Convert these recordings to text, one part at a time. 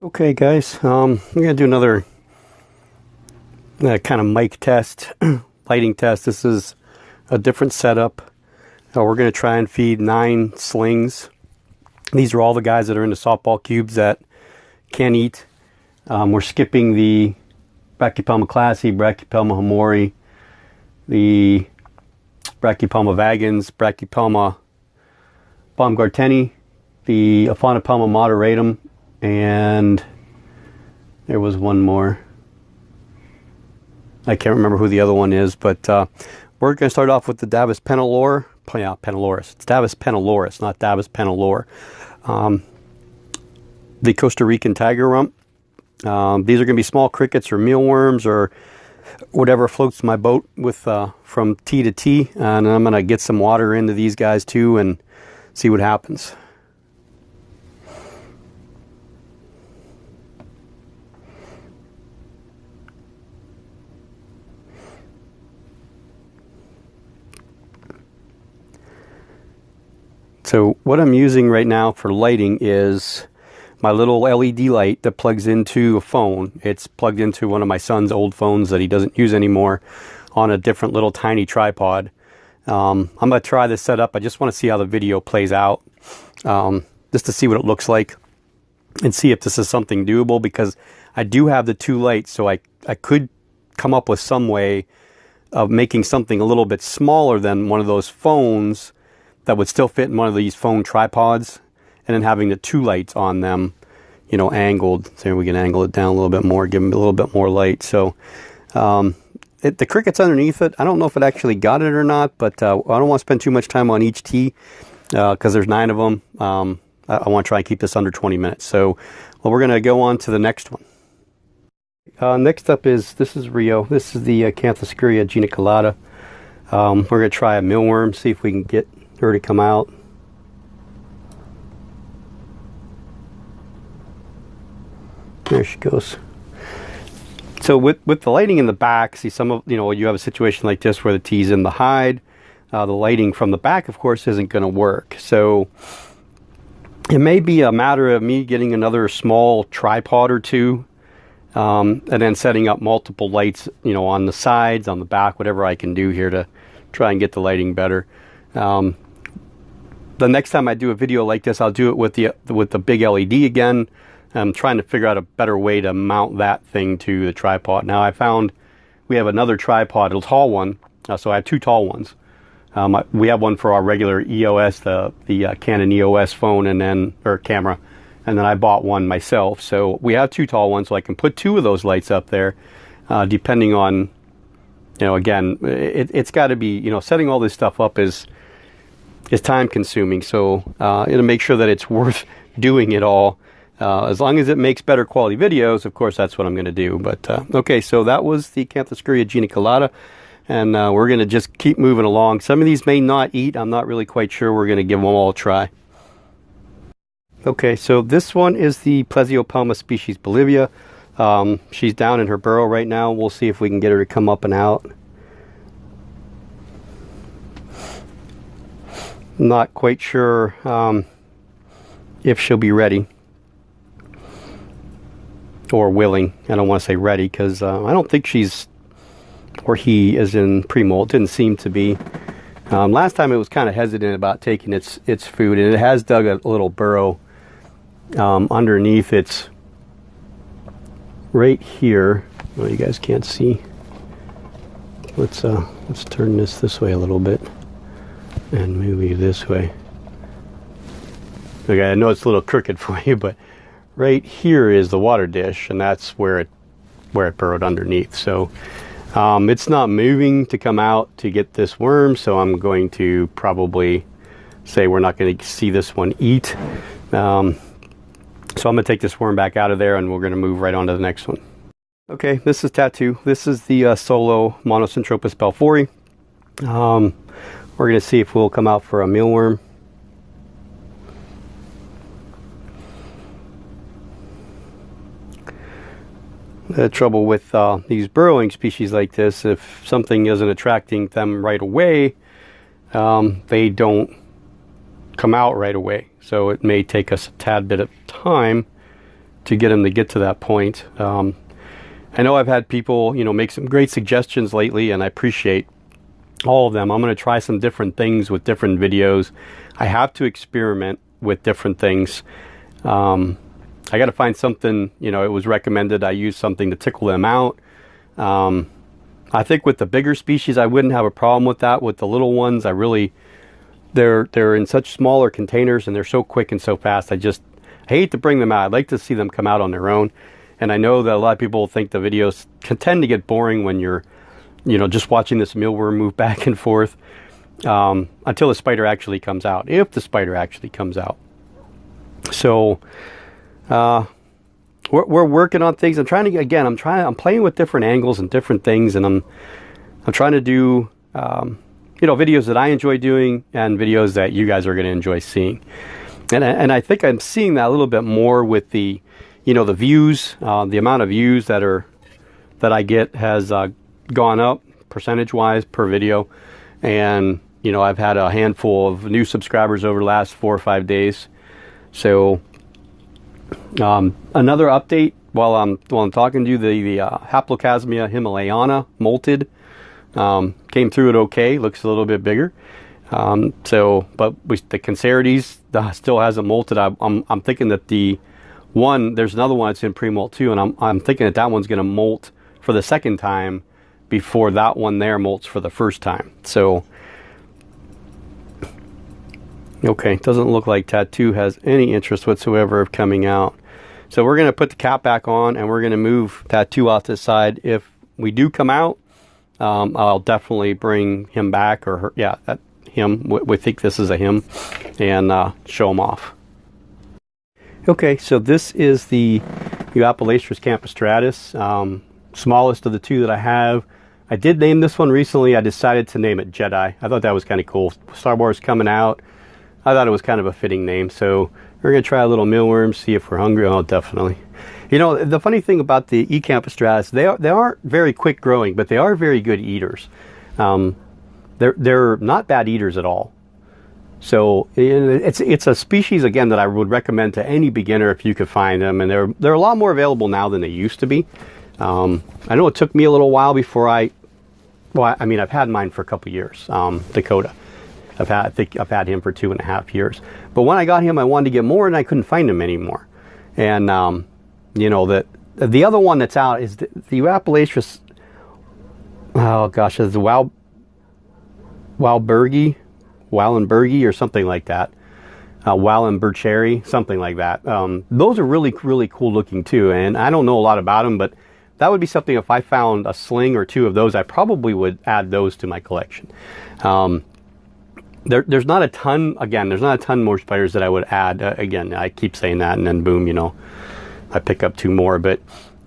Okay guys, I'm going to do another kind of mic test, lighting test. This is a different setup. We're going to try and feed 9 slings. These are all the guys that are into softball cubes that can eat. We're skipping the Brachypelma classi, Brachypelma hamori, the Brachypelma vagans, Brachypelma baumgarteni, the Aphonopelma moderatum, and there was one more. I can't remember who the other one is, but we're going to start off with the Davus penilor. Yeah, penilorus. It's Davus penilorus, not Davus penilor. The Costa Rican tiger rump. These are going to be small crickets or mealworms or whatever floats my boat with from T to T. And I'm going to get some water into these guys too and see what happens. So what I'm using right now for lighting is my little LED light that plugs into a phone. It's plugged into one of my son's old phones that he doesn't use anymore on a different little tiny tripod. I'm going to try this setup. I just want to see how the video plays out, just to see what it looks like and see if this is something doable, because I do have the 2 lights, so I could come up with some way of making something a little bit smaller than one of those phones that would still fit in one of these phone tripods, and then having the 2 lights on them, you know, angled. So we can angle it down a little bit more, give them a little bit more light. So the cricket's underneath it. I don't know if it actually got it or not, but I don't want to spend too much time on each tee because there's 9 of them. I want to try and keep this under 20 minutes. So we're going to go on to the next one. Next up this is Rio. This is the Canthoscuria geniculata. We're going to try a mealworm, see if we can get her to come out. There she goes. So with the lighting in the back, see, some of, you have a situation like this where the tee's in the hide. The lighting from the back, of course, isn't going to work. So it may be a matter of me getting another small tripod or 2, and then setting up multiple lights, on the sides, on the back, whatever I can do here to try and get the lighting better. The next time I do a video like this, I'll do it with the big LED again. I'm trying to figure out a better way to mount that thing to the tripod. Now I found we have another tripod, a tall one. So I have 2 tall ones. We have one for our regular EOS, the Canon EOS phone, or camera, and then I bought one myself. So we have 2 tall ones, so I can put 2 of those lights up there, depending on, again, it's got to be, setting all this stuff up is time consuming. So to make sure that it's worth doing it all, as long as it makes better quality videos, of course, that's what I'm going to do. But okay, so that was the Canthoscuria geniculata, and we're going to just keep moving along. Some of these may not eat. I'm not really quite sure. We're going to give them all a try. Okay, so this one is the Plesiopelma species Bolivia. She's down in her burrow right now. We'll see if we can get her to come up and out. Not quite sure if she'll be ready or willing. I don't want to say ready because I don't think she's, or he is in pre-molt. Didn't seem to be. Last time it was kind of hesitant about taking its food, and it has dug a little burrow underneath. It's right here. Well, you guys can't see. Let's turn this way a little bit and maybe this way. Okay, I know it's a little crooked for you, but right here is the water dish, and that's where it burrowed underneath. So it's not moving to come out to get this worm, so I'm going to probably say we're not going to see this one eat. So I'm going to take this worm back out of there, and we're going to move right on to the next one. Okay, this is Tattoo. This is the Solo Monosyntropus balfouri. We're going to see if we'll come out for a mealworm. The trouble with these burrowing species like this, if something isn't attracting them right away, they don't come out right away. So it may take us a tad bit of time get them to get to that point. I know I've had people, you know, make some great suggestions lately, and I appreciate all of them. I'm going to try some different things with different videos. I have to experiment with different things. I got to find something, you know, it was recommended I use something to tickle them out. I think with the bigger species, I wouldn't have a problem with that. With the little ones, I really, they're in such smaller containers and they're so quick and so fast. I hate to bring them out. I'd like to see them come out on their own. And I know that a lot of people think the videos can tend to get boring when you're, you know, just watching this mealworm move back and forth until the spider actually comes out, if the spider actually comes out. So we're working on things. I'm trying to, again, I'm playing with different angles and different things, and I'm trying to do, you know, videos that I enjoy doing and videos that you guys are going to enjoy seeing. And I think I'm seeing that a little bit more with the, you know, the views, the amount of views that I get has gone up percentage-wise per video. And, you know, I've had a handful of new subscribers over the last 4 or 5 days. So another update while I'm talking to you, the Haplocasmia himalayana molted came through it okay. Looks a little bit bigger. But the Cancerides still hasn't molted. I'm thinking that there's another one that's in pre-molt too, and I'm thinking that one's going to molt for the second time before that one there molts for the first time. So, okay, doesn't look like Tattoo has any interest whatsoever of coming out. So we're going to put the cap back on, and we're going to move Tattoo off to the side. If we do come out, I'll definitely bring him back, or her, yeah, him. We think this is a him, and show him off. Okay, so this is the Euapolaestrus campostratus, smallest of the two that I have. I did name this one recently. I decided to name it Jedi. I thought that was kind of cool. Star Wars coming out. I thought it was kind of a fitting name. So we're going to try a little mealworm, see if we're hungry. Oh, definitely. You know, the funny thing about the E. campostratus, they aren't very quick growing, but they are very good eaters. They're not bad eaters at all. So it's a species, again, that I would recommend to any beginner if you could find them. And they're a lot more available now than they used to be. I know it took me a little while before I've had mine for a couple years, Dakota. I think I've had him for 2.5 years. But when I got him, I wanted to get more, and I couldn't find him anymore. And, you know, the other one that's out is the Euapolaestrus, oh gosh, it's the Wallenbergi or something like that. Wallenbergeri, something like that. Those are really, really cool looking too. And I don't know a lot about them, but that would be something, if I found a sling or two of those, I probably would add those to my collection. There's not a ton, again, there's not a ton more spiders that I would add. Again, I keep saying that, and then boom, you know, I pick up 2 more. But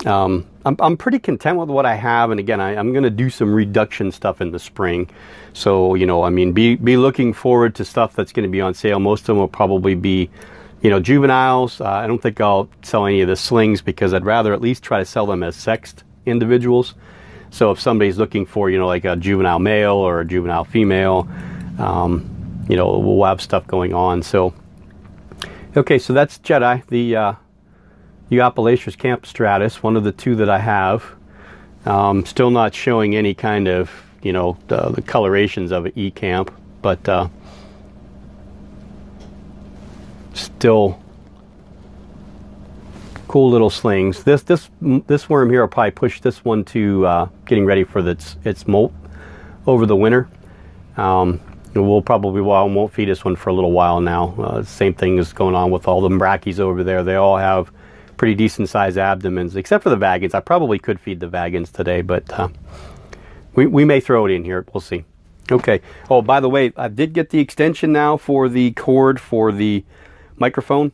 I'm pretty content with what I have. And again, I'm going to do some reduction stuff in the spring. So, you know, I mean, be looking forward to stuff that's going to be on sale. Most of them will probably be, you know, juveniles. I don't think I'll sell any of the slings, because I'd rather at least try to sell them as sexed individuals. So if somebody's looking for, you know, like a juvenile male or a juvenile female, you know, we'll have stuff going on. So, okay, so that's Jedi, the Euapolaestrus campostratus, one of the 2 that I have. Still not showing any kind of, you know, the colorations of an E-camp, but still cool little slings. This worm here will probably push this one to getting ready for its molt over the winter. We'll probably won't feed this one for a little while now. Same thing is going on with all the brackies over there. They all have pretty decent sized abdomens, except for the vagans. I probably could feed the vagans today, but we may throw it in here. We'll see. Okay. Oh, by the way, I did get the extension now for the cord for the microphone.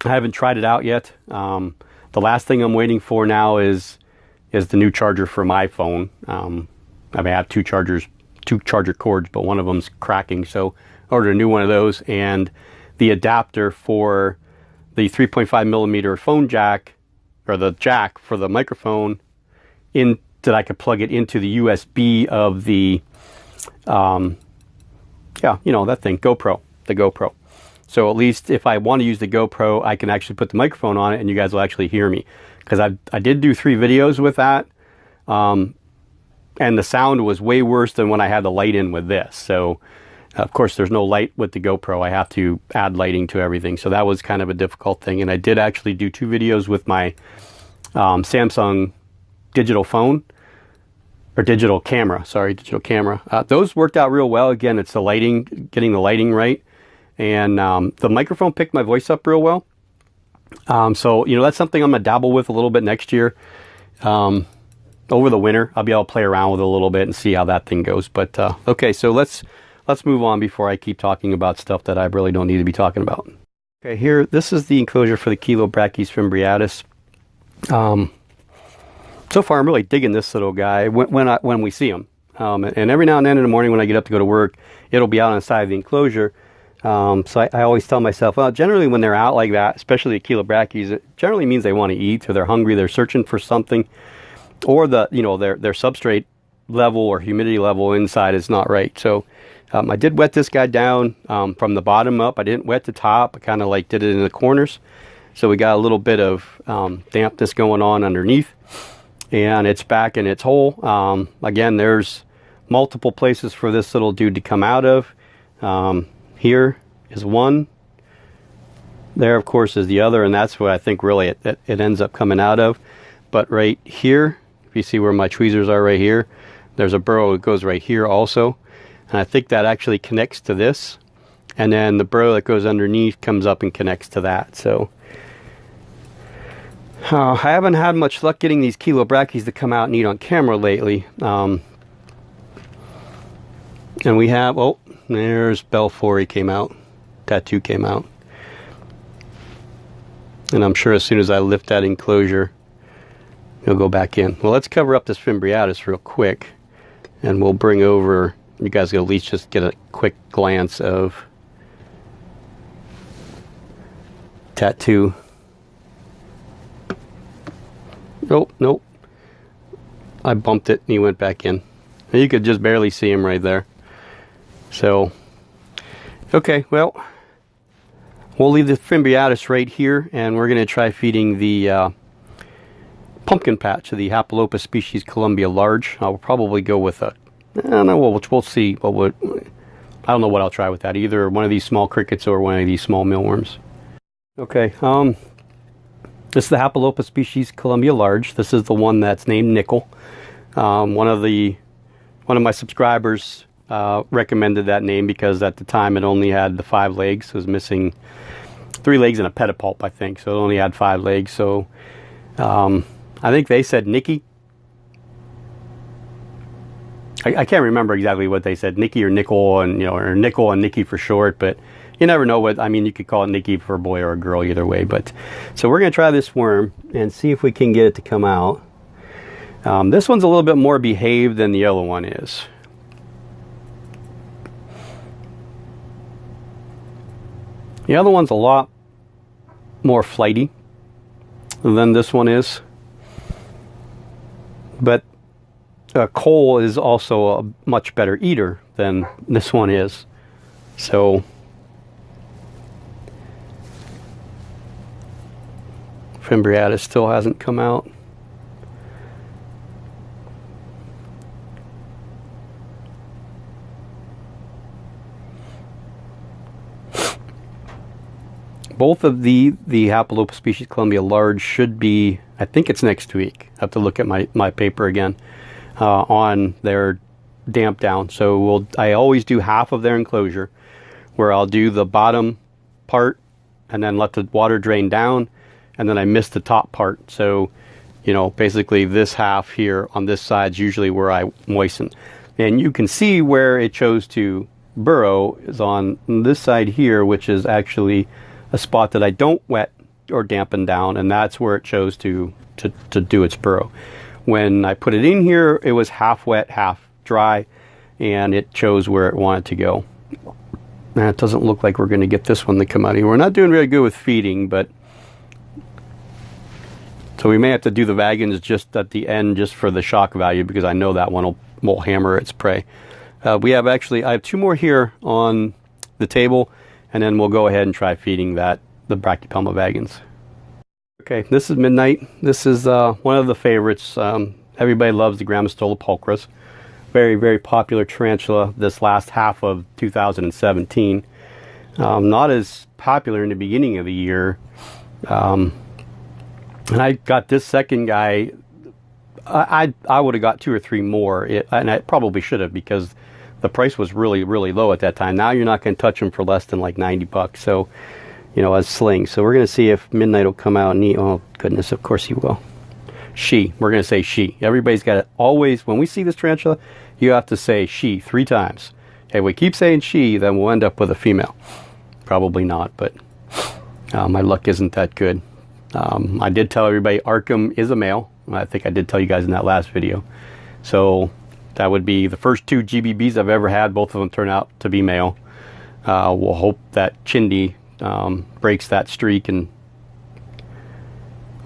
I haven't tried it out yet. The last thing I'm waiting for now is the new charger for my phone. I have 2 charger cords, but one of them's cracking, so I ordered a new one of those, and the adapter for the 3.5 millimeter phone jack, or the jack for the microphone, in that I could plug it into the USB of the yeah, you know, that thing, the GoPro. So at least if I want to use the GoPro, I can actually put the microphone on it and you guys will actually hear me. Because I did do 3 videos with that. And the sound was way worse than when I had the light in with this. So of course there's no light with the GoPro. I have to add lighting to everything. So that was kind of a difficult thing. And I did actually do 2 videos with my Samsung digital phone. Or digital camera, sorry, digital camera. Those worked out real well. Again, it's the lighting, getting the lighting right. And the microphone picked my voice up real well. So, you know, that's something I'm going to dabble with a little bit next year. Over the winter, I'll be able to play around with it a little bit and see how that thing goes. But, okay, so let's move on before I keep talking about stuff that I really don't need to be talking about. Okay, here, this is the enclosure for the Chilobrachys fimbriatus. So far, I'm really digging this little guy when we see him. And every now and then in the morning when I get up to go to work, it'll be out on the side of the enclosure. So I always tell myself, well, generally when they're out like that, especially the Chilobrachys, it generally means they want to eat, or they're hungry, they're searching for something, or their substrate level or humidity level inside is not right. So I did wet this guy down from the bottom up. I didn't wet the top. I kind of like did it in the corners. So we got a little bit of dampness going on underneath. And it's back in its hole. Again, there's multiple places for this little dude to come out of. Here is one. There, of course, is the other, and that's what I think really it ends up coming out of. But right here, if you see where my tweezers are right here, there's a burrow that goes right here also. And I think that actually connects to this. And then the burrow that goes underneath comes up and connects to that. So I haven't had much luck getting these Chilobrachys to come out and eat on camera lately. And we have, oh, there's Belfori came out. Tattoo came out. And I'm sure as soon as I lift that enclosure, he'll go back in. Well, let's cover up this fimbriatus real quick. And we'll bring over, you guys can at least just get a quick glance of Tattoo. Nope. I bumped it and he went back in. And you could just barely see him right there. So, okay, well, we'll leave the fimbriatus right here, and we're going to try feeding the pumpkin patch of the Hapalopus species Columbia large. I'll probably go with I don't know, we'll see. I don't know what I'll try with that. Either one of these small crickets or one of these small mealworms. Okay, this is the Hapalopus species Columbia large. This is the one that's named Nickel. One of my subscribers recommended that name because at the time it only had the 5 legs. It was missing 3 legs and a pedipalp, I think. So it only had 5 legs. So I think they said Nicky. I can't remember exactly what they said, Nicky or Nickel, and or Nickel and Nicky for short, but you never know what, I mean, you could call it Nicky for a boy or a girl either way. But so we're going to try this worm and see if we can get it to come out. This one's a little bit more behaved than the other one is. The other one's a lot more flighty than this one is. But Cole is also a much better eater than this one is. So fimbriatus still hasn't come out. Both of the Hapalopus species Columbia large should be, I think it's next week. I have to look at my paper again on their damp down. So I always do half of their enclosure, where I'll do the bottom part and then let the water drain down, and then I miss the top part. So, basically this half here on this side is usually where I moisten. And you can see where it chose to burrow is on this side here, which is actually a spot that I don't wet or dampen down, and that's where it chose to do its burrow. When I put it in here, it was half wet, half dry, and it chose where it wanted to go. Now, it doesn't look like we're going to get this one to come out here. We're not doing very good with feeding, but so we may have to do the vagons just at the end, just for the shock value, because I know that one will hammer its prey. I have 2 more here on the table, and then we'll go ahead and try feeding the Brachypelma vagans. Okay, this is Midnight. This is one of the favorites. Everybody loves the Grammostola pulchris. Very, very popular tarantula this last half of 2017. Not as popular in the beginning of the year. And I got this second guy. I would have got 2 or 3 more, and I probably should have, because the price was really, really low at that time. Now you're not going to touch them for less than like 90 bucks. So, you know, as slings. So we're going to see if Midnight will come out and eat. Oh, goodness, of course he will. She. We're going to say she. Everybody's got to always, when we see this tarantula, you have to say she 3 times. If we keep saying she, then we'll end up with a female. Probably not, but my luck isn't that good. I did tell everybody Arkham is a male. I think I did tell you guys in that last video. So that would be the first 2 GBBs I've ever had. Both of them turn out to be male. We'll hope that Chindi breaks that streak and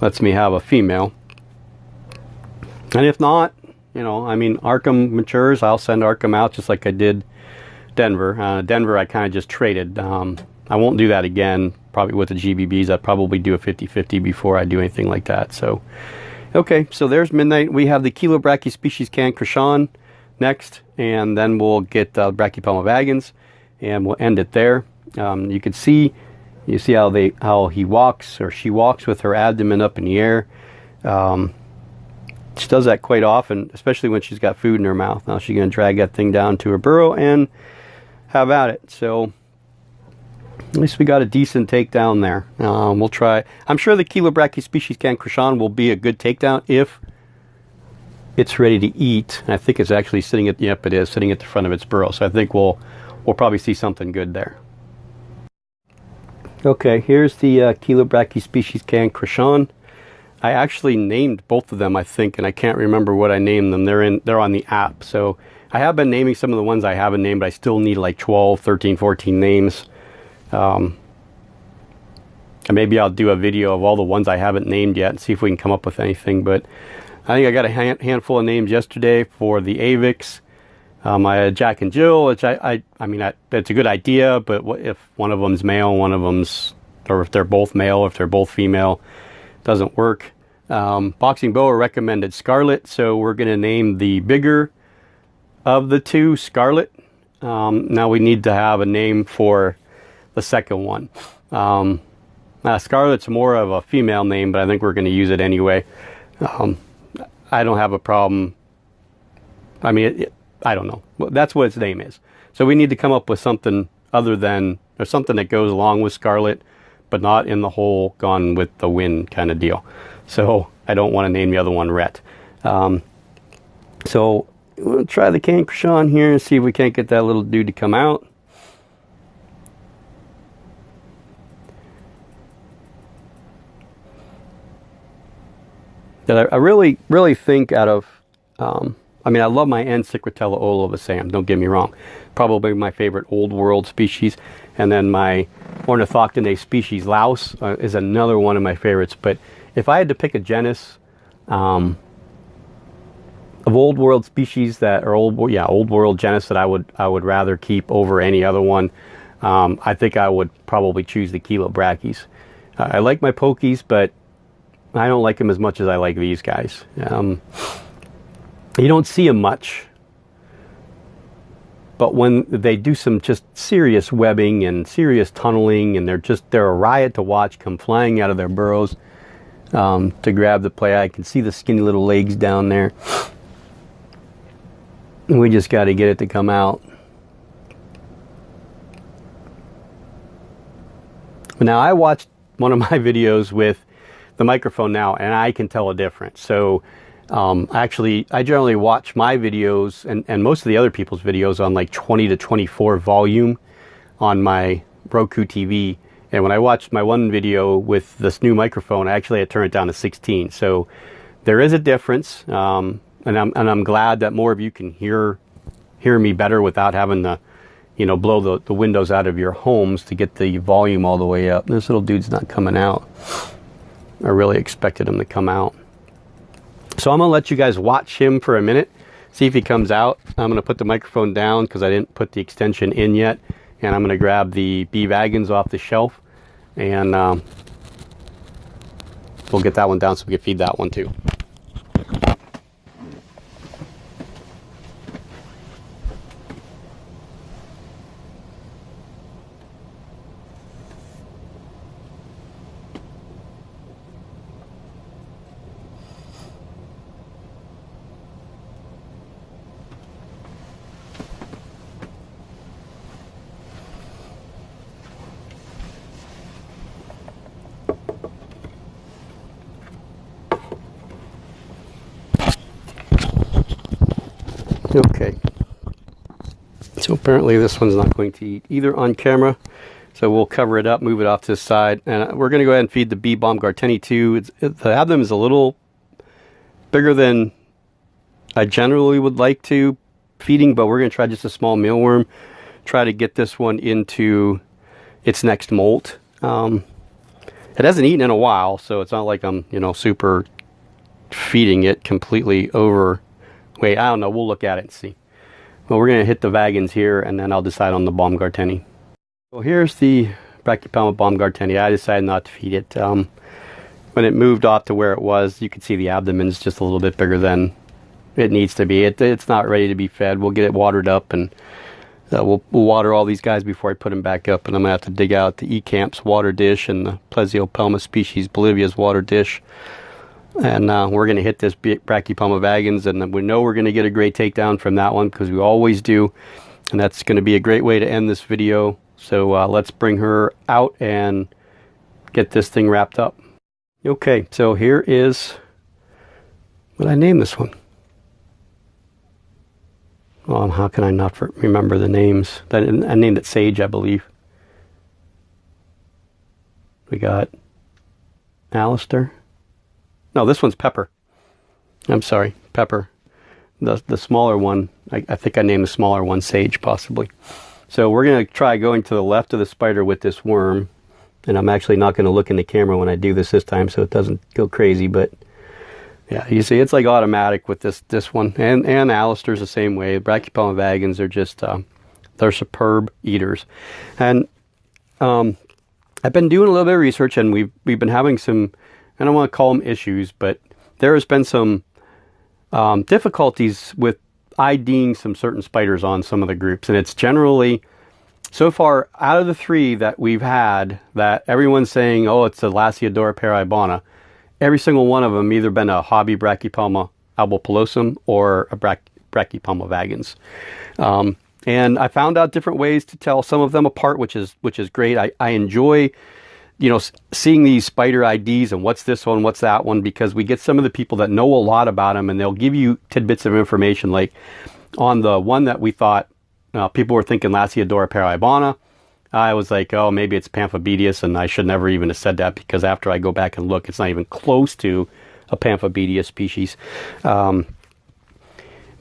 lets me have a female. And if not, you know, I mean, Arkham matures, I'll send Arkham out just like I did Denver. Denver I kind of just traded. I won't do that again, probably with the GBBs. I'd probably do a 50-50 before I do anything like that. So, okay, so there's Midnight. We have the Chilobrachy species Cancrescon next, and then we'll get Brachypelma vagans, and we'll end it there. You can see, how he walks, or she walks with her abdomen up in the air. She does that quite often, especially when she's got food in her mouth. Now she's going to drag that thing down to her burrow and have at it. So at least we got a decent takedown there. We'll try. I'm sure the Chilobrachy species Cancrescon will be a good takedown if it's ready to eat. And I think it's actually sitting at, yep, it is sitting at the front of its burrow. So I think we'll probably see something good there. Okay, here's the Chilobrachy species Cancrescon. I actually named both of them, I think, and I can't remember what I named them. They're on the app. So I have been naming some of the ones I haven't named, but I still need like 12, 13, 14 names. And maybe I'll do a video of all the ones I haven't named yet and see if we can come up with anything. But I think I got a handful of names yesterday for the Avix. I had Jack and Jill, which I mean, it's a good idea, but what if one of them's male, one of them's, or if they're both male, if they're both female, doesn't work. Boxing Boa recommended Scarlet, so we're going to name the bigger of the 2 Scarlet. Now we need to have a name for the second one. Scarlet's more of a female name, but I think we're going to use it anyway. I don't have a problem. I mean, I don't know. That's what its name is. So we need to come up with something other than, or something that goes along with Scarlet, but not in the whole Gone with the Wind kind of deal. So I don't want to name the other one Rhett. So we'll try the Cancrescon here and see if we can't get that little dude to come out. That I really, really think out of, I mean, I love my N. Cicratella olivasam, don't get me wrong. Probably my favorite old world species. And then my Ornithoctinae species, Louse, is another one of my favorites. But if I had to pick a genus of old world species that are old world genus that I would rather keep over any other one, I think I would probably choose the Chilobrachys. I like my Pokies, but I don't like them as much as I like these guys. You don't see them much, but when they do some just serious webbing and serious tunneling, and they're a riot to watch, come flying out of their burrows to grab the prey. I can see the skinny little legs down there. And we just got to get it to come out. Now, I watched one of my videos with the microphone now, and I can tell a difference. So actually, I generally watch my videos and most of the other people's videos on like 20 to 24 volume on my Roku TV. And when I watched my one video with this new microphone, I actually had to turn it down to 16. So there is a difference, and I'm glad that more of you can hear me better without having to, blow the windows out of your homes to get the volume all the way up. This little dude's not coming out. I really expected him to come out. So I'm going to let you guys watch him for a minute, see if he comes out. I'm going to put the microphone down because I didn't put the extension in yet, and I'm going to grab the bee wagons off the shelf, and we'll get that one down so we can feed that one too. Okay, so apparently this one's not going to eat either on camera, so we'll cover it up, move it off to the side, and we're going to go ahead and feed the bee Baumgarteni too. The abdomen is a little bigger than I generally would like to feeding, but we're going to try just a small mealworm, try to get this one into its next molt. It hasn't eaten in a while, so it's not like I'm, super feeding it completely over. Wait, I don't know. We'll look at it and see. Well, we're going to hit the wagons here, and then I'll decide on the Baumgarteni. Well, here's the Brachypelma Baumgarteni. I decided not to feed it. When it moved off to where it was, you could see the abdomen's just a little bit bigger than it needs to be. It's not ready to be fed. We'll get it watered up, and we'll water all these guys before I put them back up. And I'm going to have to dig out the Ecamp's water dish and the Plesiopelma species Bolivia's water dish. And we're going to hit this Brachypelma vagans, and we know we're going to get a great takedown from that one because we always do. And that's going to be a great way to end this video. So let's bring her out and get this thing wrapped up. Okay, so here is what I named this one. Well, how can I not remember the names? I named it Sage, I believe. We got Alistair. No, this one's Pepper. I'm sorry, Pepper. The smaller one, I think I named the smaller one Sage, possibly. So we're going to try going to the left of the spider with this worm. And I'm actually not going to look in the camera when I do this time so it doesn't go crazy. But yeah, you see, it's like automatic with this one. And Alistair's the same way. Brachypelma vagans are just, they're superb eaters. And I've been doing a little bit of research, and we've been having some, I don't want to call them issues, but there has been some difficulties with IDing some certain spiders on some of the groups. And it's generally, so far, out of the 3 that we've had, that everyone's saying, oh, it's a Lasiodora paraibana, every single one of them either been a hobby Brachypelma albopilosum or a Brachypelma vagans. And I found out different ways to tell some of them apart, which is great. I enjoy, seeing these spider IDs and what's this one, what's that one, because we get some of the people that know a lot about them, and they'll give you tidbits of information. Like on the one that we thought, people were thinking Lasiodora paraibana. I was like, oh, maybe it's Pamphobedius, and I should never even have said that, because after I go back and look, it's not even close to a Pamphobedius species. Now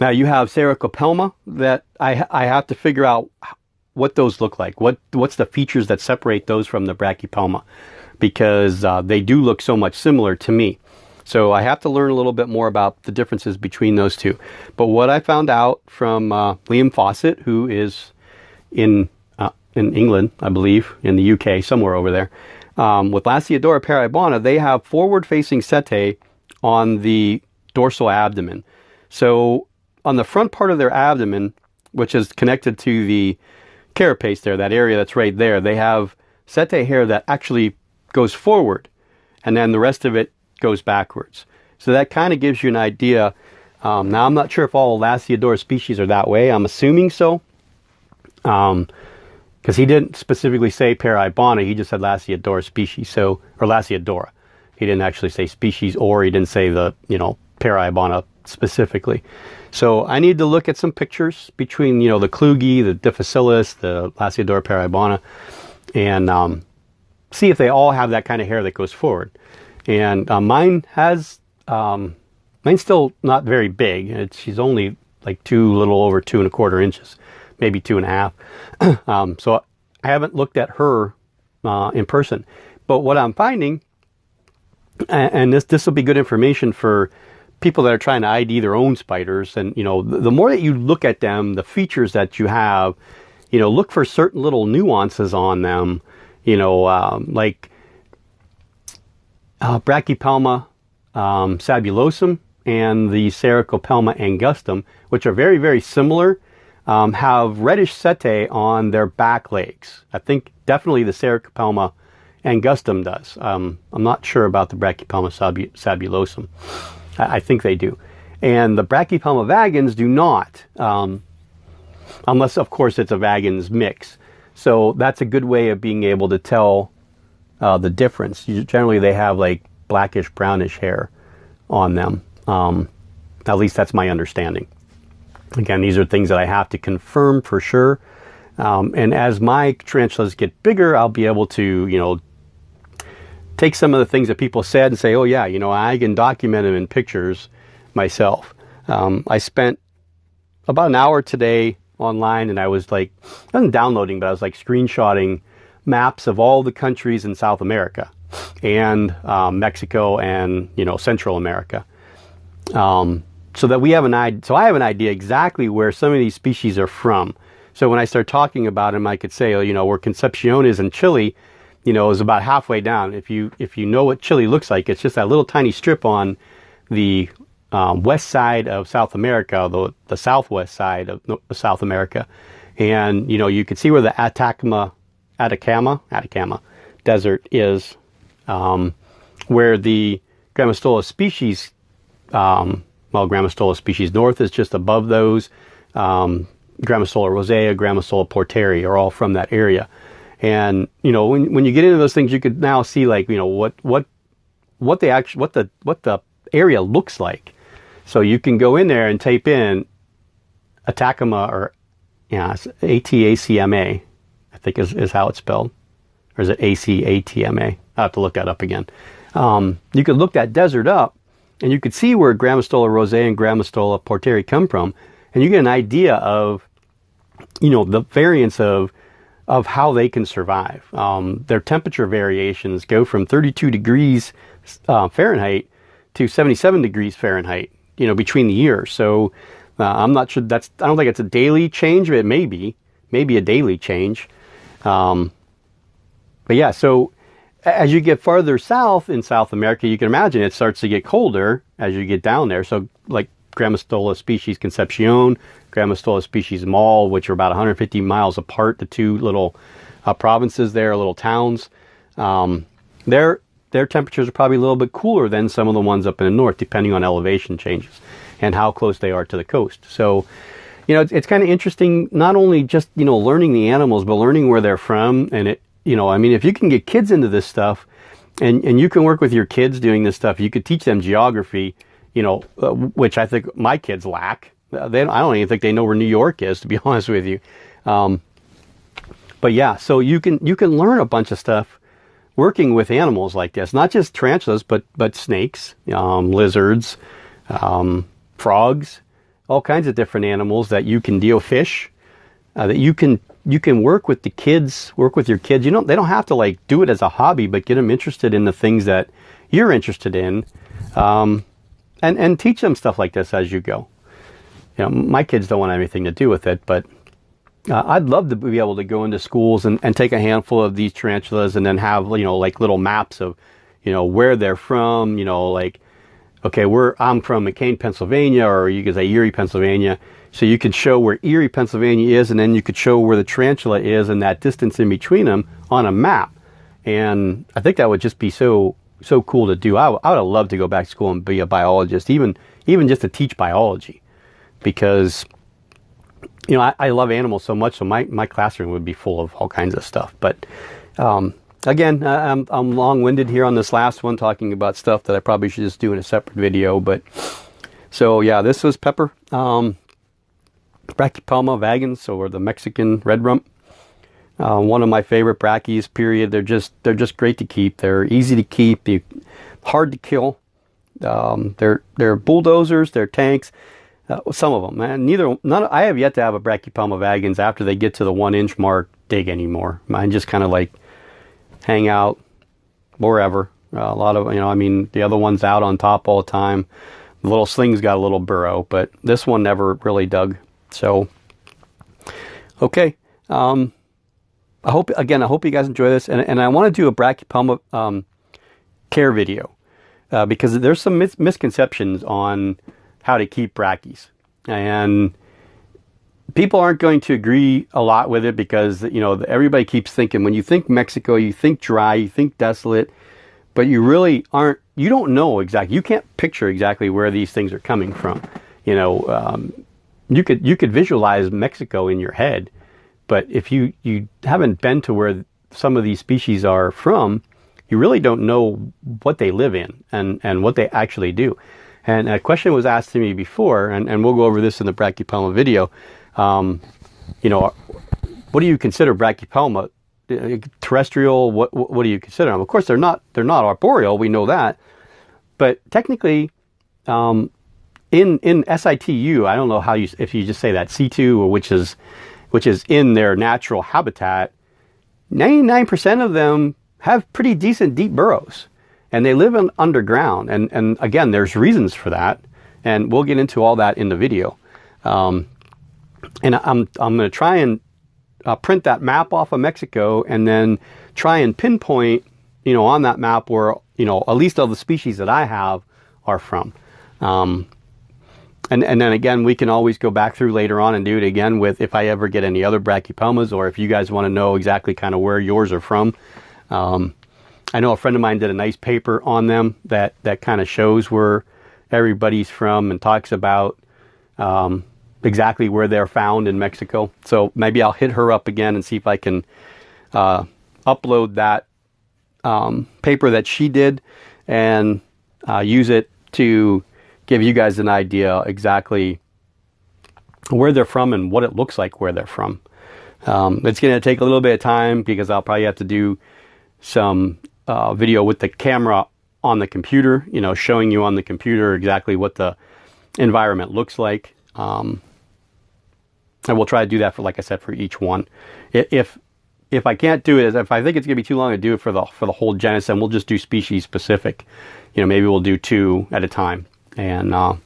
you have Sericopelma that I have to figure out what those look like. What's the features that separate those from the Brachypelma, because they do look so much similar to me. So I have to learn a little bit more about the differences between those two. But what I found out from Liam Fawcett, who is in England, I believe, in the UK, somewhere over there, with Lasiodora paraibana, they have forward-facing setae on the dorsal abdomen. So on the front part of their abdomen, which is connected to the carapace there, that area that's right there, they have setae hair that actually goes forward, and then the rest of it goes backwards. So that kind of gives you an idea. Now, I'm not sure if all Lasiodora species are that way. I'm assuming so. Because he didn't specifically say paraibana, he just said Lasiodora species, or Lasiodora. He didn't actually say species, or he didn't say the, paraibana specifically. So I need to look at some pictures between, the Kluge, the Difficilis, the Lasiodora paraibana, and see if they all have that kind of hair that goes forward. And mine's still not very big. She's only like a little over 2¼ inches, maybe 2.5. So I haven't looked at her in person. But what I'm finding, and this will be good information for people that are trying to ID their own spiders, and the more that you look at them, the features that you have, look for certain little nuances on them, like Brachypelma sabulosum and the Sericopelma angustum, which are very, very similar, have reddish setae on their back legs. I think definitely the Sericopelma angustum does. I'm not sure about the Brachypelma sabulosum. I think they do. And the Brachypelma vagans do not, unless, of course, it's a vagans mix. So that's a good way of being able to tell the difference. Generally, they have like blackish, brownish hair on them. At least that's my understanding. Again, these are things that I have to confirm for sure. And as my tarantulas get bigger, I'll be able to, take some of the things that people said and say, oh yeah, I can document them in pictures myself. I spent about an hour today online, and I wasn't downloading, but I was like screenshotting maps of all the countries in South America and Mexico and Central America, so that we have an idea. So I have an idea exactly where some of these species are from. So when I start talking about them, I could say, where Concepcion is in Chile, is about halfway down. If you know what Chile looks like, it's just that little tiny strip on the west side of South America, the southwest side of South America. And, you can see where the Atacama Desert is, where the Grammostola species, Grammostola species north is just above those. Grammostola rosea, Grammostola porteri are all from that area. And, when you get into those things, you could now see what the area looks like. So you can go in there and type in Atacama, or it's Atacma, I think is how it's spelled. Or is it Acatma? I'll have to look that up again. You could look that desert up, and you could see where Grammostola rosea and Grammostola porteri come from, and you get an idea of, the variance of how they can survive. Their temperature variations go from 32 degrees Fahrenheit to 77 degrees Fahrenheit, between the years. So I'm not sure I don't think it's a daily change, but it may be a daily change. But yeah, so as you get farther south in South America, you can imagine it starts to get colder as you get down there. So like Grammostola species Concepcion, Grammostola species Mal, which are about 150 miles apart, the two little provinces there, little towns, their temperatures are probably a little bit cooler than some of the ones up in the north, depending on elevation changes and how close they are to the coast. So, it's kind of interesting, not only just, learning the animals, but learning where they're from. And if you can get kids into this stuff and you can work with your kids doing this stuff, you could teach them geography, which I think my kids lack. I don't even think they know where New York is, to be honest with you. But yeah, so you can learn a bunch of stuff working with animals like this, not just tarantulas, but snakes, lizards, frogs, all kinds of different animals that you can deal, fish, that you can work with your kids. They don't have to do it as a hobby, but get them interested in the things that you're interested in, and teach them stuff like this as you go. My kids don't want anything to do with it, but I'd love to be able to go into schools and take a handful of these tarantulas and then have, little maps of, where they're from, okay, I'm from McCain, Pennsylvania, or you could say Erie, Pennsylvania. So you could show where Erie, Pennsylvania is, and then you could show where the tarantula is and that distance in between them on a map. And I think that would just be so cool to do. I would have loved to go back to school and be a biologist, even just to teach biology, because I love animals so much. So my classroom would be full of all kinds of stuff. But again, I'm long-winded here on this last one, talking about stuff that I probably should just do in a separate video. But so yeah, this was Pepper, Brachypelma vagans, or the Mexican red rump. One of my favorite brachyes, period. They're just great to keep. They're easy to keep. Hard to kill. They're bulldozers. They're tanks. Some of them, man. I have yet to have a Brachypelma vagans after they get to the 1 inch mark dig anymore. Mine just kind of hang out wherever. A lot of, the other one's out on top all the time. The little slings got a little burrow, but this one never really dug. So, okay. I hope you guys enjoy this, and I want to do a brachypelma care video because there's some misconceptions on how to keep brackies, and people aren't going to agree a lot with it because, you know, everybody keeps thinking, when you think Mexico, you think dry, you think desolate, but you really aren't, you don't know exactly, you can't picture exactly where these things are coming from. You know, you could visualize Mexico in your head, but if you haven't been to where some of these species are from, you really don't know what they live in and what they actually do. And a question was asked to me before, and we'll go over this in the brachypelma video. You know, what do you consider brachypelma? Terrestrial? What do you consider them? Of course, they're not arboreal. We know that, but technically, in situ, I don't know how if you just say that C2, or which is in their natural habitat. 99% of them have pretty decent deep burrows, and they live underground. And again, there's reasons for that, and we'll get into all that in the video. And I'm going to try and print that map off of Mexico, and then try and pinpoint, you know, on that map where, you know, at least all the species that I have are from. And then again, we can always go back through later on and do it again with, if I ever get any other brachypelmas, or if you guys want to know exactly kind of where yours are from. I know a friend of mine did a nice paper on them that kind of shows where everybody's from and talks about exactly where they're found in Mexico. So maybe I'll hit her up again and see if I can upload that paper that she did and use it to give you guys an idea exactly where they're from and what it looks like where they're from. It's going to take a little bit of time because I'll probably have to do some video with the camera on the computer, you know, showing you on the computer exactly what the environment looks like. And we'll try to do that for, like I said, for each one. If I can't do it, if I think it's going to be too long to do it for the whole genus, then we'll just do species specific. You know, maybe we'll do 2 at a time. And I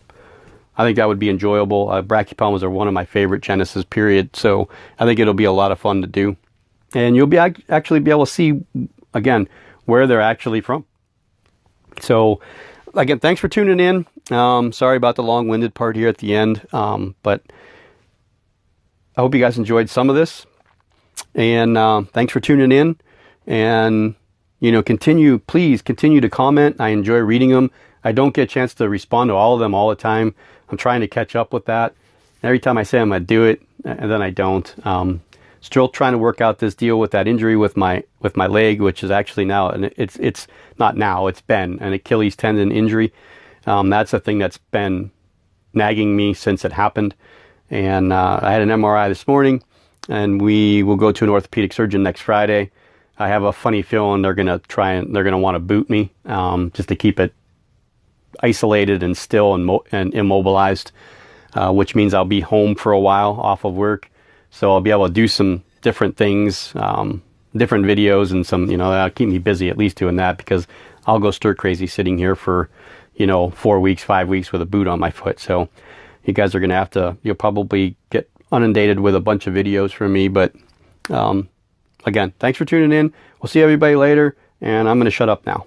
think that would be enjoyable. Brachypelmas are one of my favorite genuses, period. So I think it'll be a lot of fun to do. And you'll be actually be able to see, again, where they're actually from. So, again, thanks for tuning in. Sorry about the long-winded part here at the end. But I hope you guys enjoyed some of this. And thanks for tuning in. And, you know, please continue to comment. I enjoy reading them. I don't get a chance to respond to all of them all the time. I'm trying to catch up with that. Every time I say I'm going to do it, and then I don't. Still trying to work out this deal with that injury with my leg, which is actually now, and it's not now, it's been an Achilles tendon injury. That's a thing that's been nagging me since it happened. And I had an MRI this morning, and we will go to an orthopedic surgeon next Friday. I have a funny feeling they're going to want to boot me just to keep it isolated and still and immobilized, which means I'll be home for a while off of work. So I'll be able to do some different things, different videos, and some, you know, that'll keep me busy at least doing that, because I'll go stir crazy sitting here for, you know, 4 weeks, 5 weeks with a boot on my foot. So you guys are going to have to, you'll probably get inundated with a bunch of videos from me. But again, thanks for tuning in. We'll see everybody later, and I'm going to shut up now.